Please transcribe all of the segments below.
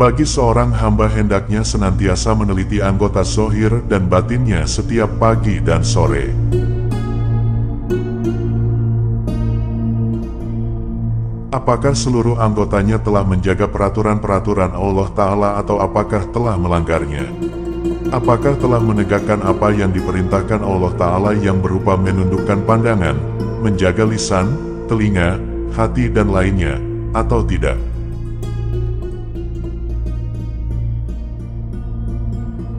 Bagi seorang hamba hendaknya senantiasa meneliti anggota zahir dan batinnya setiap pagi dan sore. Apakah seluruh anggotanya telah menjaga peraturan-peraturan Allah Ta'ala atau apakah telah melanggarnya? Apakah telah menegakkan apa yang diperintahkan Allah Ta'ala yang berupa menundukkan pandangan, menjaga lisan, telinga, hati dan lainnya, atau tidak?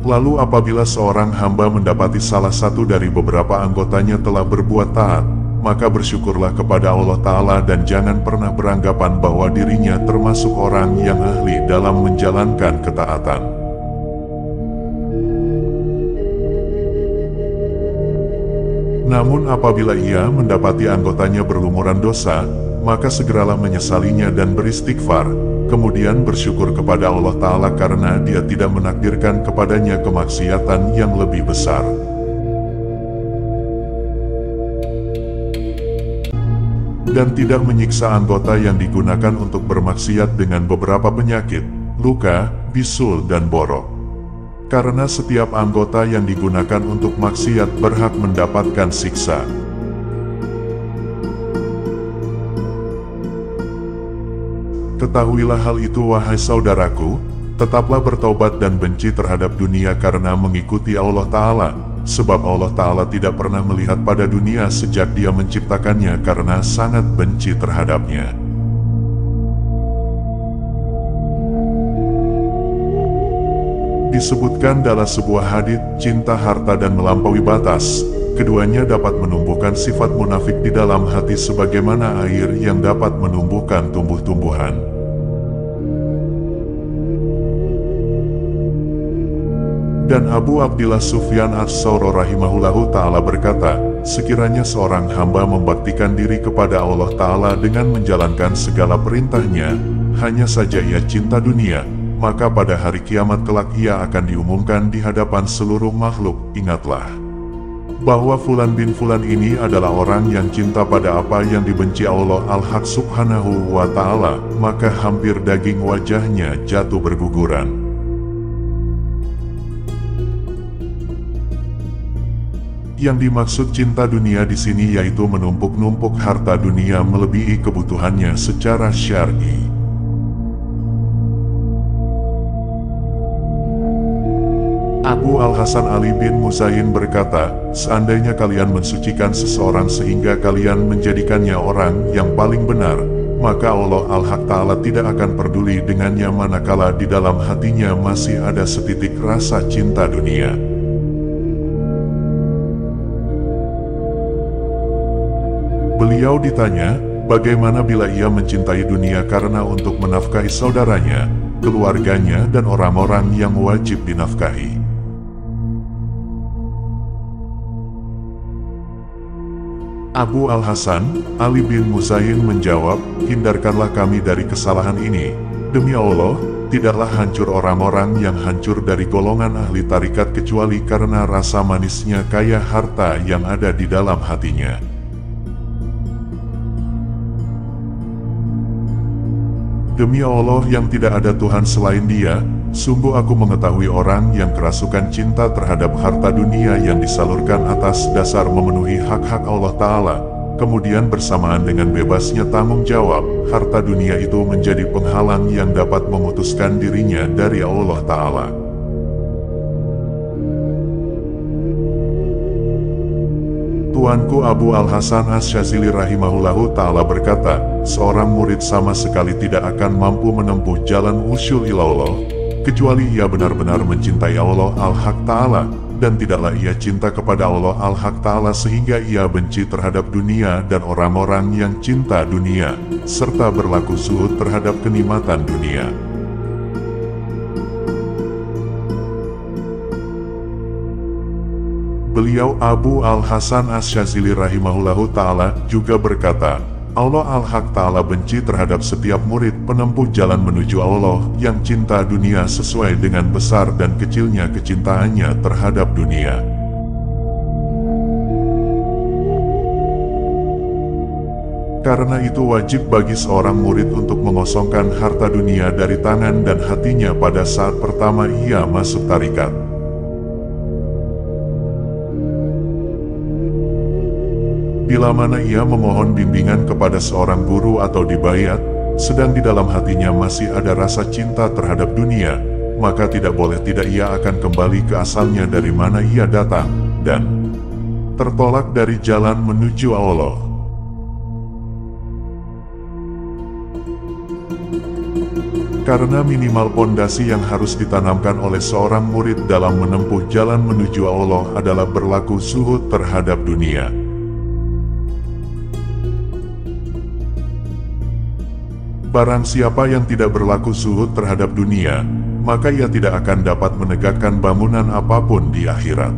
Lalu apabila seorang hamba mendapati salah satu dari beberapa anggotanya telah berbuat taat, maka bersyukurlah kepada Allah Ta'ala dan jangan pernah beranggapan bahwa dirinya termasuk orang yang ahli dalam menjalankan ketaatan. Namun apabila ia mendapati anggotanya berlumuran dosa, maka segeralah menyesalinya dan beristighfar, kemudian bersyukur kepada Allah Ta'ala karena Dia tidak menakdirkan kepadanya kemaksiatan yang lebih besar. Dan tidak menyiksa anggota yang digunakan untuk bermaksiat dengan beberapa penyakit, luka, bisul dan borok. Karena setiap anggota yang digunakan untuk maksiat berhak mendapatkan siksa. Ketahuilah hal itu wahai saudaraku, tetaplah bertaubat dan benci terhadap dunia karena mengikuti Allah Ta'ala, sebab Allah Ta'ala tidak pernah melihat pada dunia sejak Dia menciptakannya karena sangat benci terhadapnya. Disebutkan dalam sebuah hadits, cinta harta dan melampaui batas, keduanya dapat menumbuhkan sifat munafik di dalam hati sebagaimana air yang dapat menumbuhkan tumbuh-tumbuhan. Dan Abu Abdillah Sufyan Ats-Tsauri rahimahullahu ta'ala berkata, sekiranya seorang hamba membaktikan diri kepada Allah Ta'ala dengan menjalankan segala perintahnya, hanya saja ia cinta dunia, maka pada hari kiamat kelak ia akan diumumkan di hadapan seluruh makhluk. Ingatlah bahwa Fulan bin Fulan ini adalah orang yang cinta pada apa yang dibenci Allah Al-Haq Subhanahu wa Ta'ala, maka hampir daging wajahnya jatuh berguguran. Yang dimaksud cinta dunia di sini yaitu menumpuk-numpuk harta dunia melebihi kebutuhannya secara syar'i. Abu Al-Hasan Ali bin Muzayin berkata, seandainya kalian mensucikan seseorang sehingga kalian menjadikannya orang yang paling benar, maka Allah Al-Haq Ta'ala tidak akan peduli dengannya manakala di dalam hatinya masih ada setitik rasa cinta dunia. Beliau ditanya, bagaimana bila ia mencintai dunia karena untuk menafkahi saudaranya, keluarganya dan orang-orang yang wajib dinafkahi? Abu Al-Hasan Ali bin Muzayin menjawab, hindarkanlah kami dari kesalahan ini. Demi Allah, tidaklah hancur orang-orang yang hancur dari golongan ahli tarikat kecuali karena rasa manisnya kaya harta yang ada di dalam hatinya. Demi Allah yang tidak ada Tuhan selain Dia, sungguh aku mengetahui orang yang kerasukan cinta terhadap harta dunia yang disalurkan atas dasar memenuhi hak-hak Allah Ta'ala, kemudian bersamaan dengan bebasnya tanggung jawab, harta dunia itu menjadi penghalang yang dapat memutuskan dirinya dari Allah Ta'ala. Tuanku Abu Al-Hasan Asy-Syadzili rahimahullahu ta'ala berkata, seorang murid sama sekali tidak akan mampu menempuh jalan usyul ilallah, kecuali ia benar-benar mencintai Allah Al-Haq Ta'ala, dan tidaklah ia cinta kepada Allah Al-Haq Ta'ala sehingga ia benci terhadap dunia dan orang-orang yang cinta dunia, serta berlaku zuhud terhadap kenikmatan dunia. Beliau Abu Al-Hasan Asy-Syadzili rahimahullahu ta'ala juga berkata, Allah Al-Haq Ta'ala benci terhadap setiap murid penempuh jalan menuju Allah yang cinta dunia sesuai dengan besar dan kecilnya kecintaannya terhadap dunia. Karena itu wajib bagi seorang murid untuk mengosongkan harta dunia dari tangan dan hatinya pada saat pertama ia masuk tarekat. Bila mana ia memohon bimbingan kepada seorang guru atau dibayat, sedang di dalam hatinya masih ada rasa cinta terhadap dunia, maka tidak boleh tidak ia akan kembali ke asalnya dari mana ia datang, dan tertolak dari jalan menuju Allah. Karena minimal pondasi yang harus ditanamkan oleh seorang murid dalam menempuh jalan menuju Allah adalah berlaku zuhud terhadap dunia. Barang siapa yang tidak berlaku zuhud terhadap dunia, maka ia tidak akan dapat menegakkan bangunan apapun di akhirat.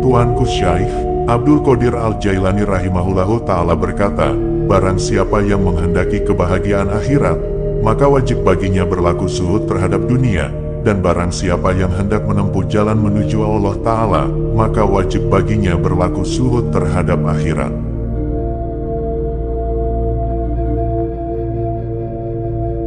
Tuanku Syekh Abdul Qadir Al-Jailani rahimahullahu ta'ala berkata, barang siapa yang menghendaki kebahagiaan akhirat, maka wajib baginya berlaku zuhud terhadap dunia, dan barang siapa yang hendak menempuh jalan menuju Allah Ta'ala, maka wajib baginya berlaku zuhud terhadap akhirat.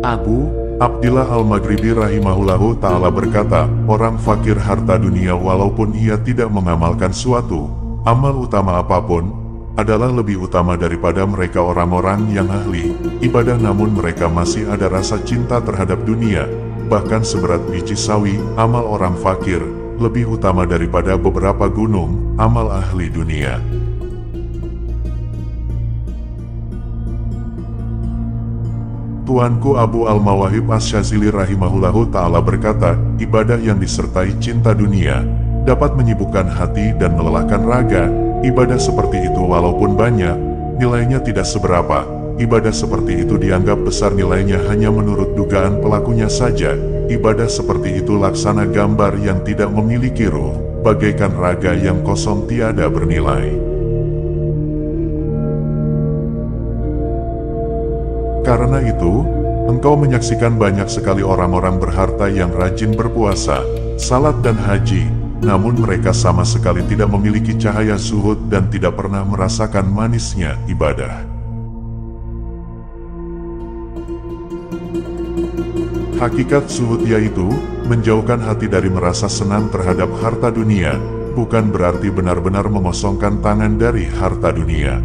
Abu Abdillah Al-Maghribi rahimahullahu ta'ala berkata, orang fakir harta dunia walaupun ia tidak mengamalkan suatu amal utama apapun, adalah lebih utama daripada mereka orang-orang yang ahli ibadah namun mereka masih ada rasa cinta terhadap dunia, bahkan seberat biji sawi, amal orang fakir, lebih utama daripada beberapa gunung, amal ahli dunia. Tuanku Abu Al-Mawahib Asy-Syadzili rahimahullahu ta'ala berkata, ibadah yang disertai cinta dunia dapat menyibukkan hati dan melelahkan raga. Ibadah seperti itu walaupun banyak, nilainya tidak seberapa. Ibadah seperti itu dianggap besar nilainya hanya menurut dugaan pelakunya saja. Ibadah seperti itu laksana gambar yang tidak memiliki ruh, bagaikan raga yang kosong tiada bernilai. Karena itu, engkau menyaksikan banyak sekali orang-orang berharta yang rajin berpuasa, salat dan haji, namun mereka sama sekali tidak memiliki cahaya zuhud dan tidak pernah merasakan manisnya ibadah. Hakikat zuhud yaitu menjauhkan hati dari merasa senang terhadap harta dunia, bukan berarti benar-benar mengosongkan tangan dari harta dunia.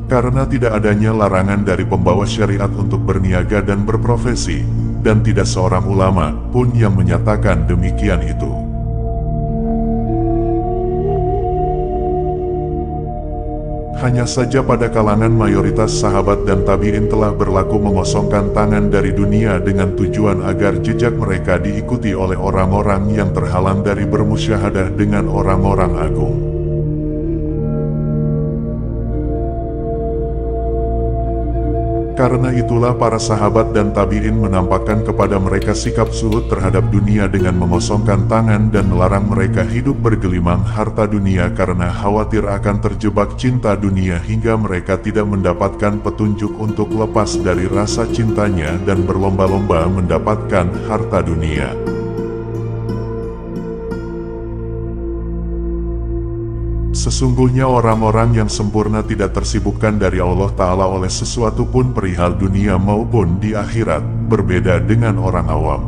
Karena tidak adanya larangan dari pembawa syariat untuk berniaga dan berprofesi, dan tidak seorang ulama pun yang menyatakan demikian itu. Hanya saja pada kalangan mayoritas sahabat dan tabi'in telah berlaku mengosongkan tangan dari dunia dengan tujuan agar jejak mereka diikuti oleh orang-orang yang terhalang dari bermusyahadah dengan orang-orang agung. Karena itulah para sahabat dan tabi'in menampakkan kepada mereka sikap zuhud terhadap dunia dengan mengosongkan tangan dan melarang mereka hidup bergelimang harta dunia karena khawatir akan terjebak cinta dunia hingga mereka tidak mendapatkan petunjuk untuk lepas dari rasa cintanya dan berlomba-lomba mendapatkan harta dunia. Sesungguhnya orang-orang yang sempurna tidak tersibukkan dari Allah Ta'ala oleh sesuatu pun perihal dunia maupun di akhirat, berbeda dengan orang awam.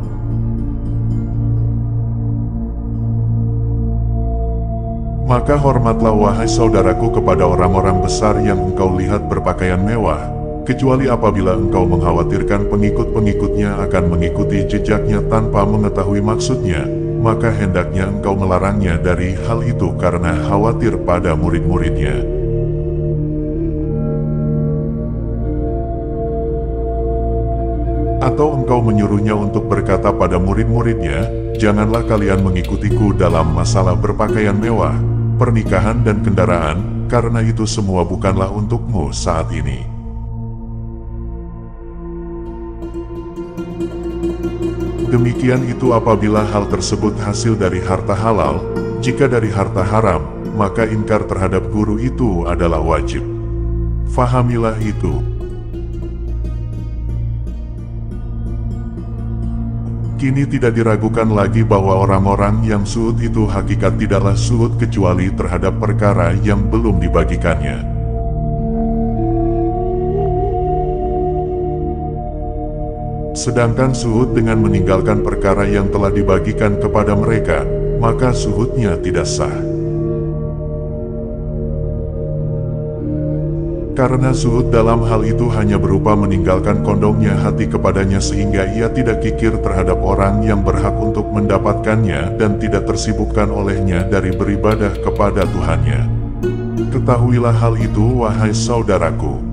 Maka hormatlah wahai saudaraku kepada orang-orang besar yang engkau lihat berpakaian mewah, kecuali apabila engkau mengkhawatirkan pengikut-pengikutnya akan mengikuti jejaknya tanpa mengetahui maksudnya, maka hendaknya engkau melarangnya dari hal itu karena khawatir pada murid-muridnya. Atau engkau menyuruhnya untuk berkata pada murid-muridnya, janganlah kalian mengikutiku dalam masalah berpakaian mewah, pernikahan dan kendaraan, karena itu semua bukanlah untukmu saat ini. Demikian itu apabila hal tersebut hasil dari harta halal, jika dari harta haram, maka ingkar terhadap guru itu adalah wajib. Fahamilah itu. Kini tidak diragukan lagi bahwa orang-orang yang suhud itu hakikat tidaklah suhud kecuali terhadap perkara yang belum dibagikannya. Sedangkan suhud dengan meninggalkan perkara yang telah dibagikan kepada mereka, maka suhudnya tidak sah. Karena suhud dalam hal itu hanya berupa meninggalkan condongnya hati kepadanya sehingga ia tidak kikir terhadap orang yang berhak untuk mendapatkannya dan tidak tersibukkan olehnya dari beribadah kepada Tuhannya. Ketahuilah hal itu, wahai saudaraku.